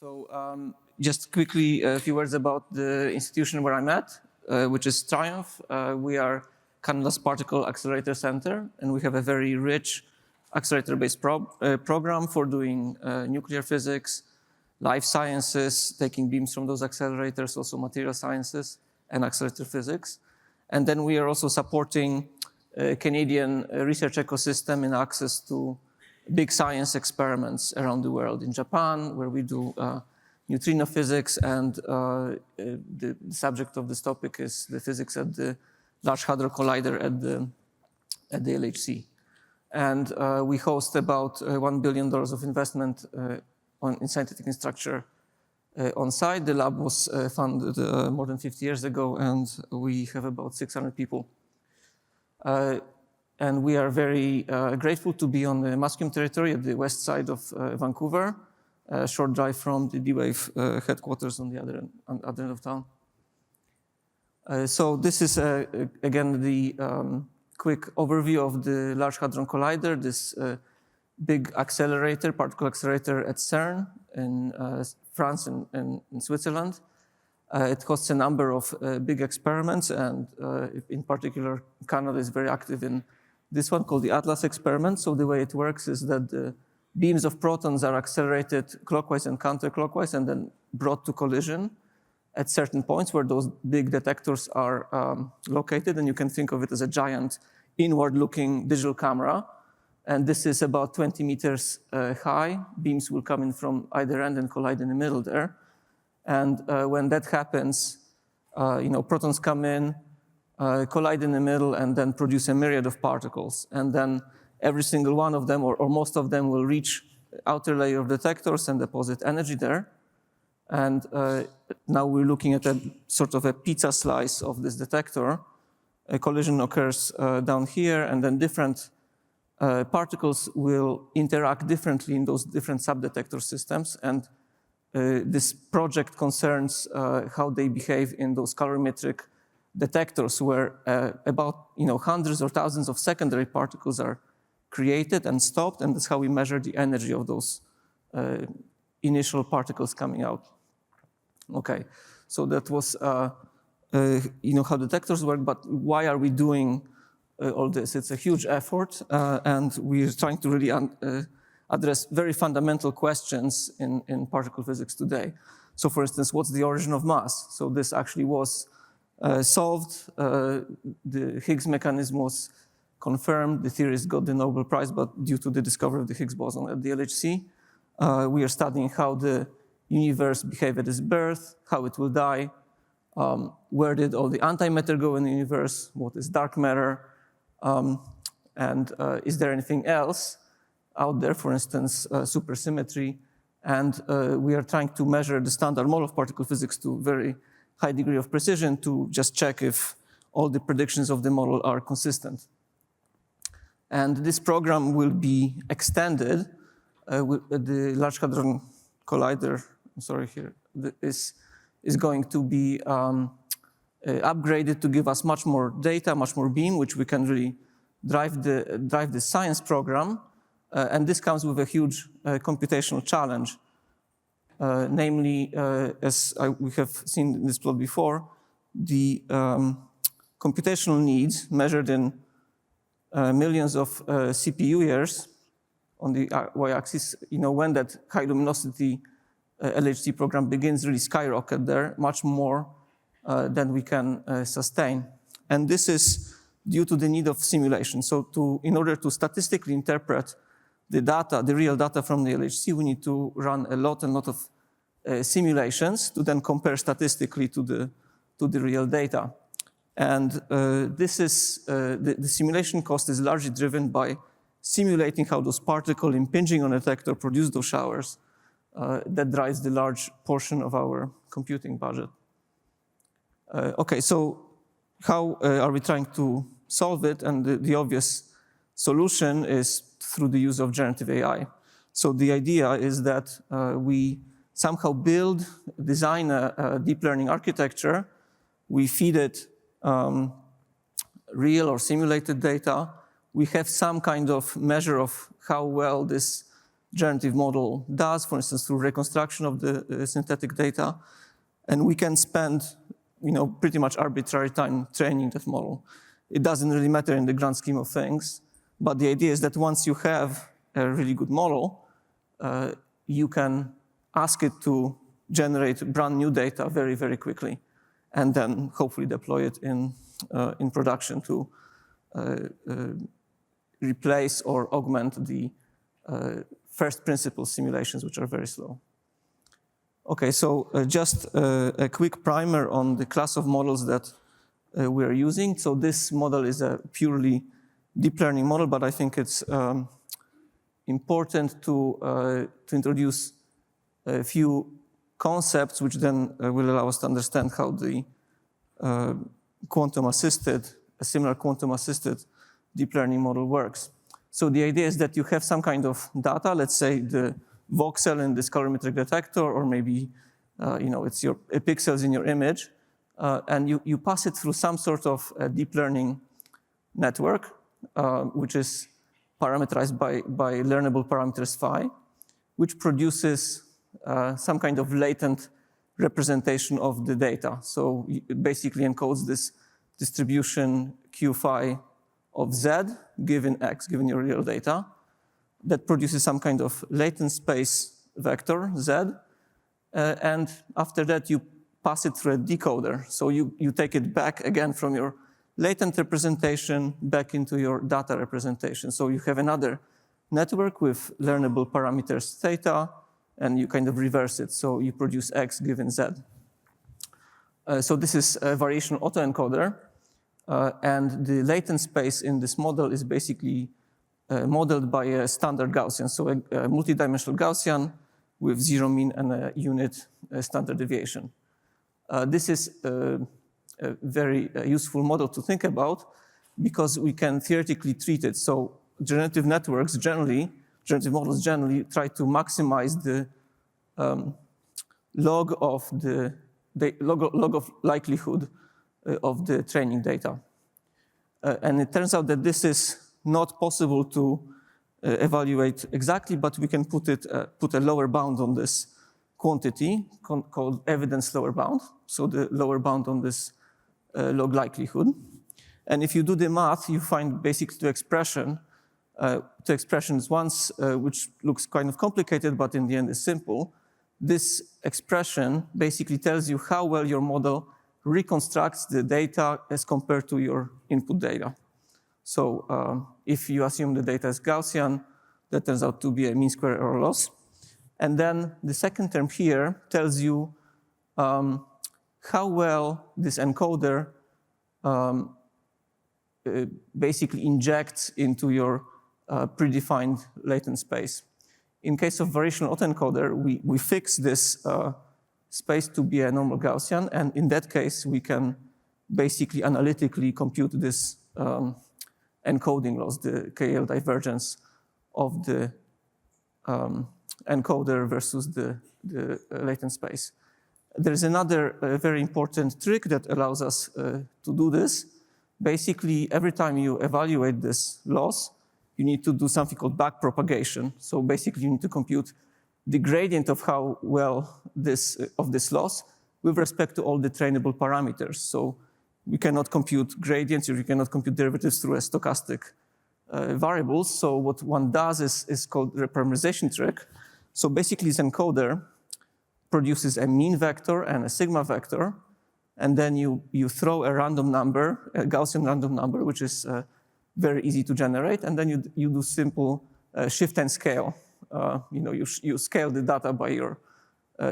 So just quickly, a few words about the institution where I'm at, which is TRIUMF. We are Canada's Particle Accelerator Center, and we have a very rich accelerator-based program for doing nuclear physics, life sciences, taking beams from those accelerators, also material sciences, and accelerator physics. And then we are also supporting a Canadian research ecosystem in access to big science experiments around the world. In Japan, where we do neutrino physics, and the subject of this topic is the physics at the Large Hadron Collider at the LHC. And we host about $1 billion of investment in scientific infrastructure on site. The lab was funded more than 50 years ago, and we have about 600 people. And we are very grateful to be on the Musqueam territory at the west side of Vancouver, a short drive from the D-Wave headquarters on the other end of town. So this is, again, the quick overview of the Large Hadron Collider, this big accelerator, particle accelerator at CERN in France and in Switzerland. It hosts a number of big experiments, and in particular, Canada is very active in this one called the ATLAS experiment. So the way it works is that the beams of protons are accelerated clockwise and counterclockwise and then brought to collision at certain points where those big detectors are located. And you can think of it as a giant inward-looking digital camera. And this is about 20 meters high. Beams will come in from either end and collide in the middle there. And when that happens, protons come in, collide in the middle, and then produce a myriad of particles. And then every single one of them, or most of them, will reach the outer layer of detectors and deposit energy there. And now we're looking at a sort of a pizza slice of this detector. A collision occurs down here, and then different particles will interact differently in those different subdetector systems. And this project concerns how they behave in those colorimetric detectors, where about hundreds or thousands of secondary particles are created and stopped, and that's how we measure the energy of those initial particles coming out. Okay, so that was how detectors work, but why are we doing all this? It's a huge effort, and we're trying to really address very fundamental questions in particle physics today. So for instance, what's the origin of mass? So this actually was solved. The Higgs mechanism was confirmed. The theorists got the Nobel Prize, but due to the discovery of the Higgs boson at the LHC, we are studying how the universe behaved at its birth, how it will die, where did all the antimatter go in the universe, what is dark matter, and is there anything else out there, for instance, supersymmetry. And we are trying to measure the standard model of particle physics to a very high degree of precision to just check if all the predictions of the model are consistent. And this program will be extended. The Large Hadron Collider, is going to be upgraded to give us much more data, much more beam, which we can really drive the science program. And this comes with a huge computational challenge. Namely, as we have seen in this plot before, the computational needs measured in millions of CPU years on the y-axis, when that high luminosity LHC program begins, really skyrocket there, much more than we can sustain. And this is due to the need of simulation. So in order to statistically interpret the data, the real data from the LHC, we need to run a lot of simulations to then compare statistically to the real data. And this is the simulation cost is largely driven by simulating how those particles impinging on a detector produce those showers. That drives the large portion of our computing budget. Okay, so how are we trying to solve it? And the obvious solution is through the use of generative AI. So the idea is that we somehow design a deep learning architecture. We feed it real or simulated data. We have some kind of measure of how well this generative model does, for instance, through reconstruction of the synthetic data. And we can spend pretty much arbitrary time training that model. It doesn't really matter in the grand scheme of things, but the idea is that once you have a really good model, you can ask it to generate brand new data very, very quickly, and then hopefully deploy it in production to replace or augment the first principle simulations, which are very slow. Okay, so just a quick primer on the class of models that we are using. So this model is a purely deep learning model, but I think it's important to introduce a few concepts which then will allow us to understand how the a similar quantum-assisted deep learning model works. So the idea is that you have some kind of data, let's say the voxel in this colorimetric detector, or maybe it's your pixels in your image, and you pass it through some sort of deep learning network, which is parameterized by learnable parameters phi, which produces some kind of latent representation of the data. So it basically encodes this distribution q phi of z given x, given your real data, that produces some kind of latent space vector, z, and after that you pass it through a decoder. So you take it back again from your latent representation back into your data representation. So you have another network with learnable parameters theta, and you kind of reverse it. So you produce x given z. So this is a variational autoencoder, and the latent space in this model is basically modeled by a standard Gaussian, so a multidimensional Gaussian with zero mean and a unit standard deviation. This is a very useful model to think about because we can theoretically treat it. So generative networks generally, generative models generally try to maximize the log of likelihood of the training data. And it turns out that this is not possible to evaluate exactly, but we can put a lower bound on this quantity called evidence lower bound. So the lower bound on this log likelihood. And if you do the math, you find basically two expressions. Once, which looks kind of complicated, but in the end is simple. This expression basically tells you how well your model reconstructs the data as compared to your input data. So if you assume the data is Gaussian, that turns out to be a mean square error loss. And then the second term here tells you how well this encoder basically injects into your predefined latent space. In case of variational autoencoder, we fix this space to be a normal Gaussian, and in that case, we can basically analytically compute this encoding loss, the KL divergence of the encoder versus the latent space. There's another very important trick that allows us to do this. Basically, every time you evaluate this loss, you need to do something called backpropagation. So basically, you need to compute the gradient of how well this loss with respect to all the trainable parameters. So we cannot compute gradients, or you cannot compute derivatives through a stochastic variables. So what one does is called reparameterization trick. So basically, this encoder produces a mean vector and a sigma vector, and then you throw a random number, a Gaussian random number, which is very easy to generate, and then you do simple shift and scale. You scale the data by your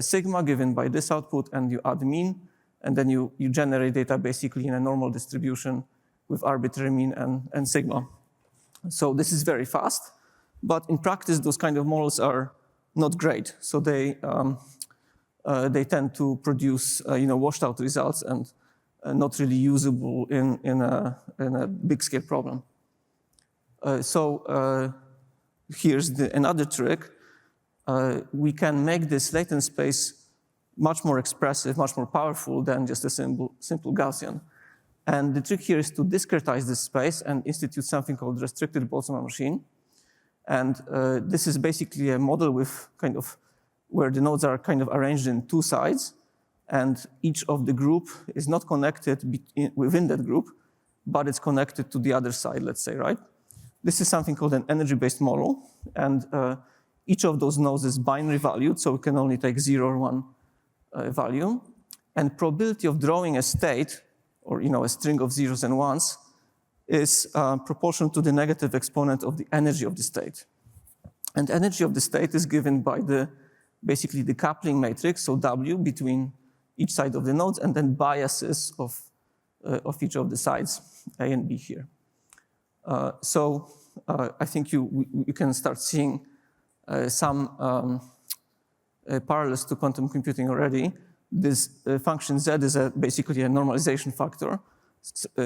sigma given by this output, and you add mean, and then you generate data basically in a normal distribution with arbitrary mean and sigma. So this is very fast, but in practice, those kind of models are not great. So they tend to produce washed out results and not really usable in a big scale problem. Here's another trick. We can make this latent space much more expressive, much more powerful than just a simple Gaussian. And the trick here is to discretize this space and institute something called restricted boson machine. And this is basically a model with kind of where the nodes are kind of arranged in two sides, and each of the group is not connected within that group, but it's connected to the other side, let's say, right? This is something called an energy-based model, and each of those nodes is binary valued, so we can only take 0 or 1 value. And probability of drawing a state, or a string of zeros and ones, is proportional to the negative exponent of the energy of the state. And energy of the state is given by basically the coupling matrix, so W, between each side of the nodes, and then biases of each of the sides, A and B here. So I think you can start seeing some parallels to quantum computing already. This function Z is basically a normalization factor,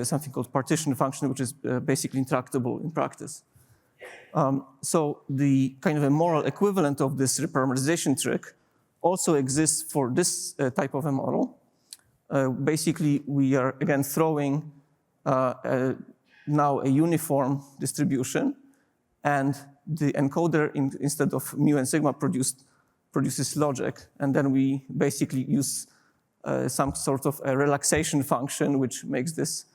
something called partition function, which is basically intractable in practice. So the kind of a moral equivalent of this reparameterization trick also exists for this type of a model. Basically, we are again throwing now a uniform distribution, and the encoder, instead of mu and sigma, produces logic, and then we basically use some sort of a relaxation function which makes this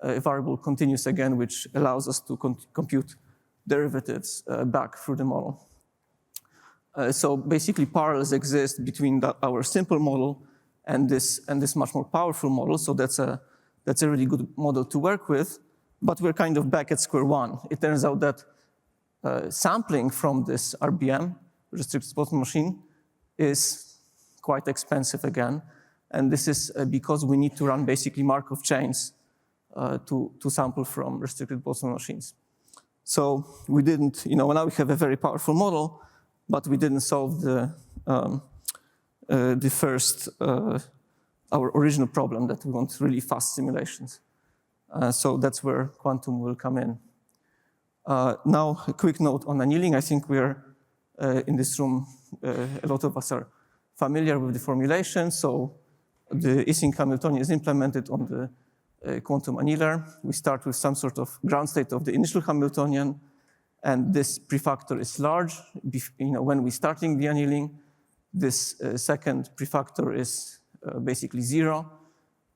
variable continuous again, which allows us to compute derivatives back through the model. So basically parallels exist between our simple model and this much more powerful model, so that's a really good model to work with, but we're kind of back at square one. It turns out that sampling from this RBM, restricted boson machine, is quite expensive again, and this is because we need to run basically Markov chains to sample from restricted boson machines. So we didn't, now we have a very powerful model, but we didn't solve the first, our original problem that we want really fast simulations. So that's where quantum will come in. Now, a quick note on annealing. I think we're in this room, a lot of us are familiar with the formulation. So the async Hamiltonian is implemented on the quantum annealer. We start with some sort of ground state of the initial Hamiltonian, and this prefactor is large. When we're starting the annealing, this second prefactor is basically 0,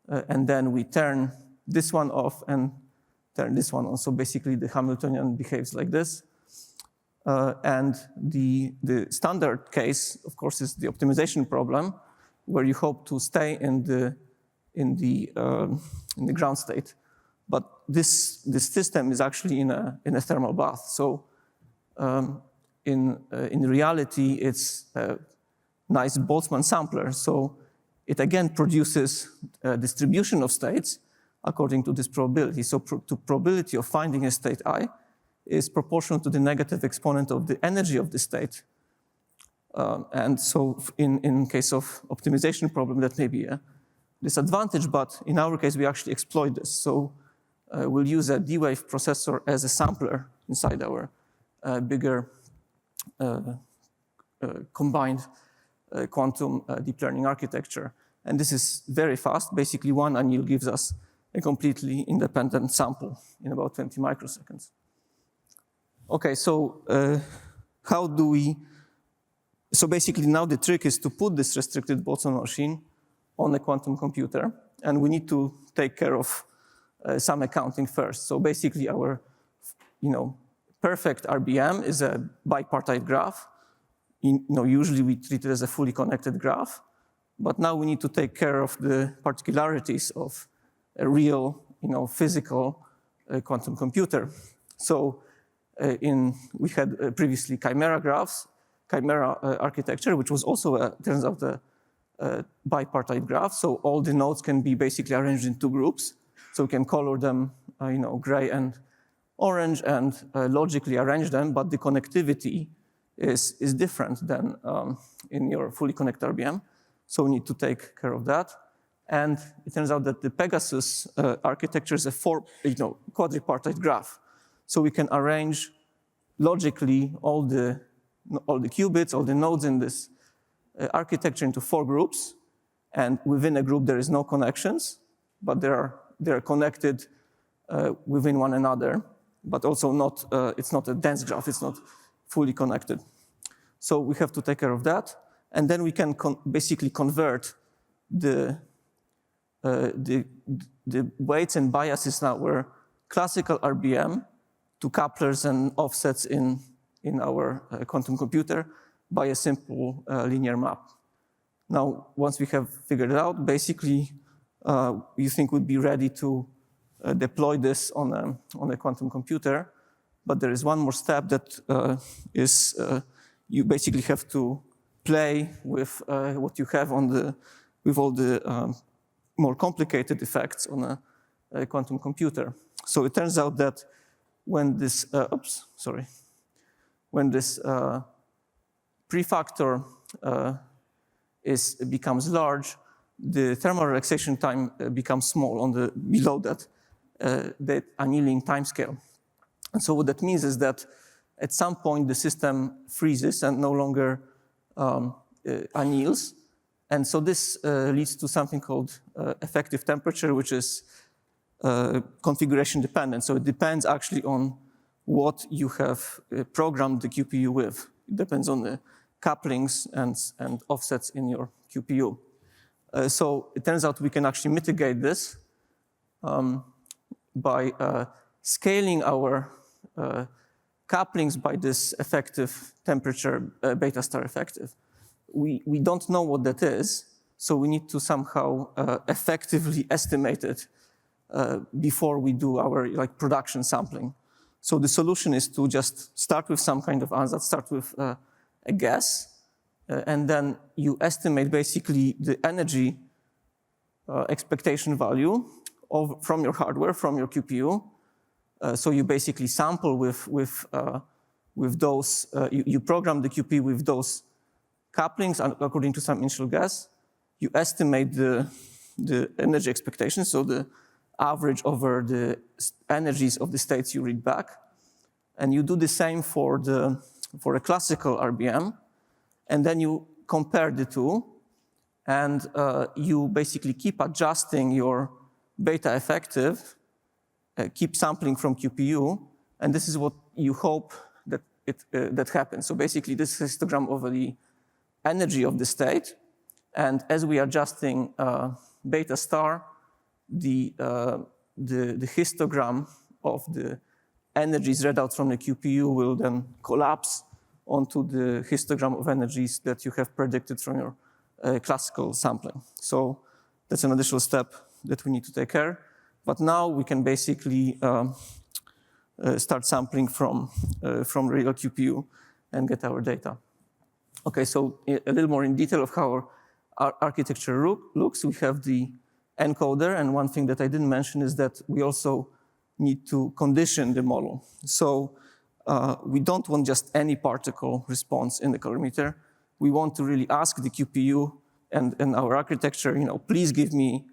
and then we turn this one off and turn this one on. So basically, the Hamiltonian behaves like this. And the standard case, of course, is the optimization problem, where you hope to stay in the ground state. But this system is actually in a thermal bath. So in reality, it's a nice Boltzmann sampler. So it again produces a distribution of states according to this probability. So the probability of finding a state I is proportional to the negative exponent of the energy of the state. And so in case of optimization problem, that may be a disadvantage, but in our case, we actually exploit this. So we'll use a D-Wave processor as a sampler inside our bigger combined quantum deep learning architecture. And this is very fast. Basically, one anneal gives us a completely independent sample in about 20 microseconds. Okay, so how do we... So basically now the trick is to put this restricted boson machine on a quantum computer, and we need to take care of some accounting first. So basically our perfect RBM is a bipartite graph. Usually we treat it as a fully connected graph, but now we need to take care of the particularities of a real physical quantum computer. So we had previously chimera graphs, chimera architecture, which was also, turns out, a bipartite graph. So all the nodes can be basically arranged in two groups. So we can color them, gray and orange, and logically arrange them, but the connectivity is different than in your fully connected RBM. So we need to take care of that. And it turns out that the Pegasus architecture is a quadripartite graph. So we can arrange logically all the qubits, all the nodes in this architecture into 4 groups. And within a group, there is no connections, but they're connected within one another, but also not, it's not a dense graph. It's not fully connected. So we have to take care of that. And then we can basically convert the weights and biases now were classical RBM to couplers and offsets in our quantum computer by a simple linear map. Now, once we have figured it out, basically, you think we'd be ready to deploy this on a quantum computer. But there is one more step that is you basically have to play with what you have with all the more complicated effects on a quantum computer. So it turns out that when this, when this prefactor becomes large, the thermal relaxation time becomes small on below that annealing timescale. And so what that means is that at some point the system freezes and no longer anneals. And so this leads to something called effective temperature, which is configuration dependent. So it depends actually on what you have programmed the QPU with. It depends on the couplings and offsets in your QPU. So it turns out we can actually mitigate this by scaling our couplings by this effective temperature, beta star effective. We don't know what that is, so we need to somehow effectively estimate it before we do our production sampling. So the solution is to just start with some kind of ansatz, start with a guess, and then you estimate basically the energy expectation value from your hardware, from your QPU. So you basically sample with those, you program the QPU with those couplings according to some initial guess. You estimate the energy expectation, so the average over the energies of the states you read back. And you do the same for a classical RBM. And then you compare the two, and you basically keep adjusting your beta effective, keep sampling from QPU, and this is what you hope that happens. So basically, this is a histogram of the energy of the state, and as we are adjusting beta star, the histogram of the energies read out from the QPU will then collapse onto the histogram of energies that you have predicted from your classical sampling. So that's an additional step that we need to take care. But now we can basically start sampling from real QPU and get our data. Okay, so a little more in detail of how our architecture looks. We have the encoder, and one thing that I didn't mention is that we also need to condition the model. So we don't want just any particle response in the colorimeter. We want to really ask the QPU and our architecture, please give me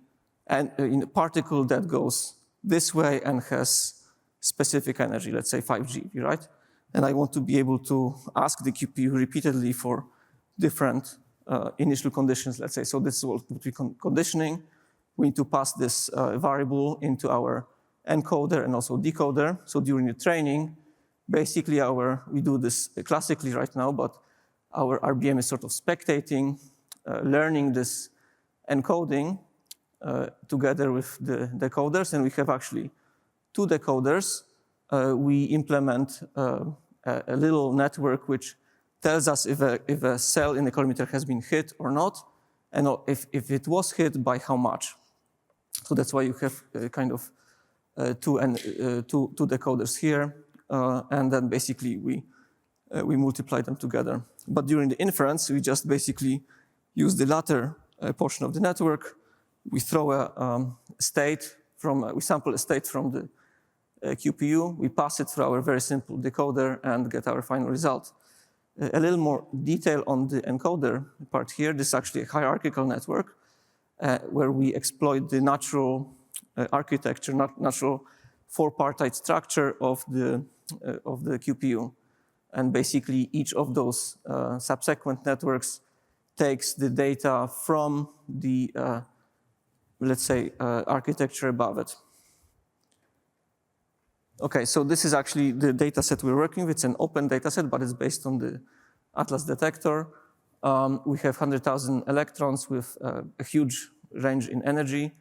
a particle that goes this way and has specific energy, let's say 5 GeV, right? And I want to be able to ask the QPU repeatedly for different initial conditions, let's say. So this is what we call conditioning. We need to pass this variable into our encoder and also decoder. So during the training, basically we do this classically right now, but our RBM is sort of spectating, learning this encoding together with the decoders, and we have actually 2 decoders. We implement a little network which tells us if a cell in the colorimeter has been hit or not, and if it was hit, by how much. So that's why you have kind of two decoders here, and then basically we multiply them together. But during the inference, we just basically use the latter portion of the network. We throw we sample a state from the QPU, we pass it through our very simple decoder and get our final result. A little more detail on the encoder part here. This is actually a hierarchical network where we exploit the natural architecture, natural 4-partite structure of the QPU. And basically each of those subsequent networks takes the data from the, let's say, architecture above it. Okay, so this is actually the data set we're working with. It's an open data set, but it's based on the Atlas detector. We have 100,000 electrons with a huge range in energy.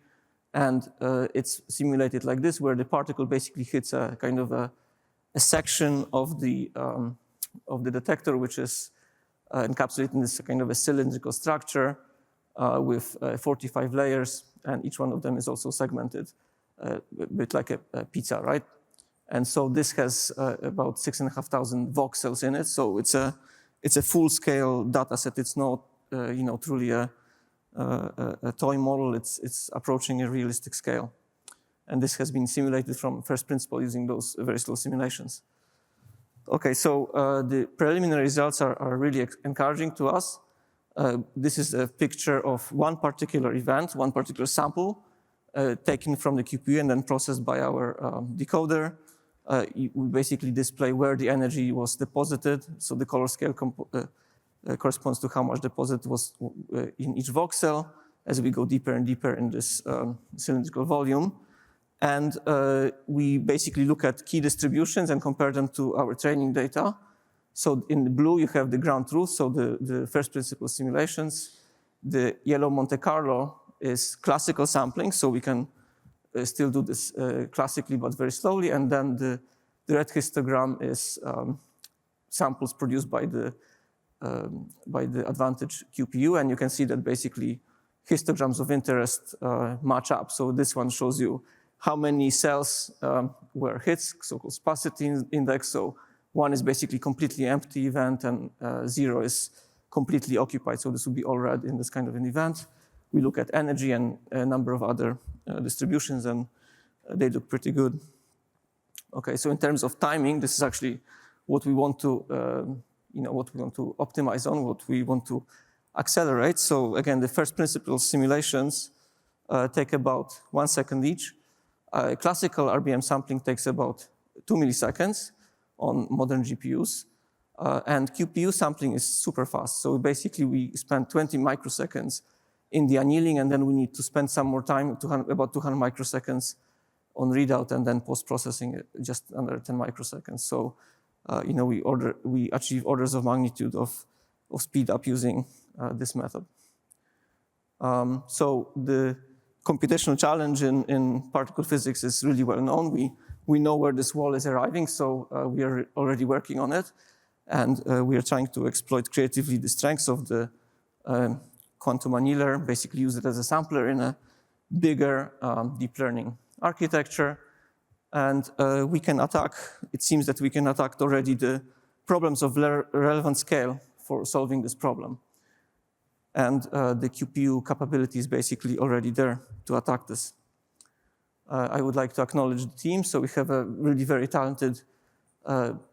And it's simulated like this, where the particle basically hits a kind of a section of the detector, which is encapsulated in this kind of a cylindrical structure with 45 layers, and each one of them is also segmented a bit like a pizza, right? And so this has about 6,500 voxels in it. So it's a full-scale data set. It's not truly a toy model. It's approaching a realistic scale. And this has been simulated from first principle using those very slow simulations. Okay, so the preliminary results are really encouraging to us. This is a picture of one particular event, one particular sample taken from the QPU and then processed by our decoder. We basically display where the energy was deposited. So the color scale corresponds to how much deposit was in each voxel as we go deeper and deeper in this cylindrical volume. And we basically look at key distributions and compare them to our training data. So in the blue, you have the ground truth, so the first principle simulations. The yellow Monte Carlo is classical sampling, so we can still do this classically, but very slowly. And then the red histogram is samples produced by the Advantage QPU. And you can see that basically histograms of interest match up. So this one shows you how many cells were hits, so-called sparsity index. So 1 is basically completely empty event, and 0 is completely occupied. So this would be all red in this kind of an event. We look at energy and a number of other distributions, and they look pretty good. Okay, so in terms of timing, this is actually what we want to, what we want to optimize on, what we want to accelerate. So again, the first principle simulations take about 1 second each. Classical RBM sampling takes about 2 milliseconds on modern GPUs. And QPU sampling is super fast. So basically, we spend 20 microseconds in the annealing, and then we need to spend some more time, about 200 microseconds on readout, and then post-processing just under 10 microseconds. So we achieve orders of magnitude of speed up using this method. So the computational challenge in particle physics is really well known. We know where this wall is arriving, so we are already working on it. And we are trying to exploit creatively the strengths of the quantum annealer, basically use it as a sampler in a bigger deep learning architecture. And we can attack, it seems that we can attack already the problems of relevant scale for solving this problem. And the QPU capability is basically already there to attack this. I would like to acknowledge the team. So we have a really very talented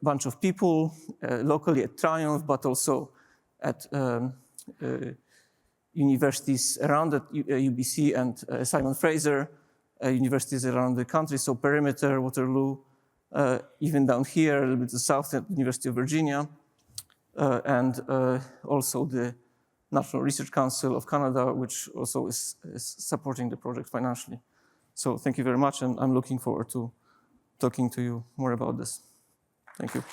bunch of people locally at TRIUMF, but also at universities around at UBC and Simon Fraser, universities around the country. So Perimeter, Waterloo, even down here, a little bit to the south at the University of Virginia, and also the National Research Council of Canada, which also is supporting the project financially. So thank you very much, and I'm looking forward to talking to you more about this. Thank you.